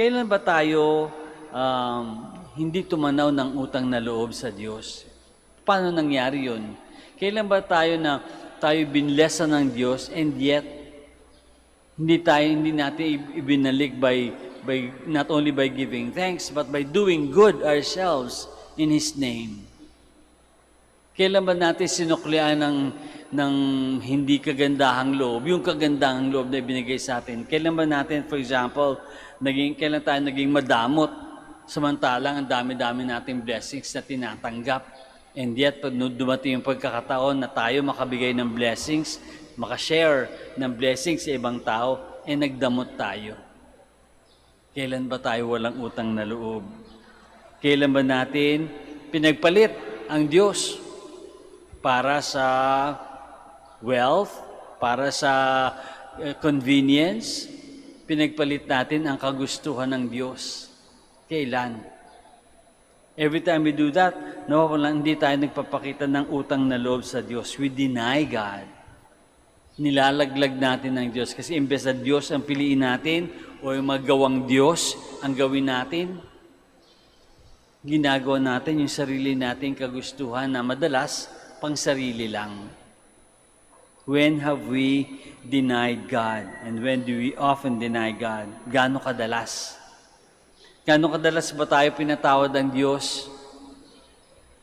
Kailan ba tayo hindi tumanaw ng utang na loob sa Diyos? Paano nangyari yun? Kailan ba tayo binlessa ng Diyos and yet hindi natin ibinalik by not only by giving thanks but by doing good ourselves in His name? Kailan ba natin sinuklian ng hindi kagandahang loob, yung kagandahang loob na ibinigay sa atin? Kailan ba natin, for example, kailan tayo naging madamot, samantalang ang dami-dami nating blessings na tinatanggap? And yet, pag dumating yung pagkakataon na tayo makabigay ng blessings, makashare ng blessings sa ibang tao, nagdamot tayo. Kailan ba tayo walang utang na loob? Kailan ba natin pinagpalit ang Diyos para sa wealth, para sa convenience? Pinagpalit natin ang kagustuhan ng Diyos. Kailan? Every time we do that, hindi tayo nagpapakita ng utang na loob sa Diyos. We deny God. Nilalaglag natin ng Diyos. Kasi imbes na Diyos ang piliin natin o yung magawang Diyos ang gawin natin, ginagawa natin yung sarili nating kagustuhan na madalas pang sarili lang. When have we denied God? And when do we often deny God? Gaano kadalas? Gaano kadalas ba tayo pinatawad ng Diyos?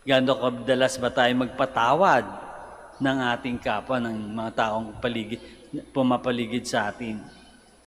Gaano kadalas ba tayo magpatawad ng ating kapwa, ng mga taong pumapaligid sa atin?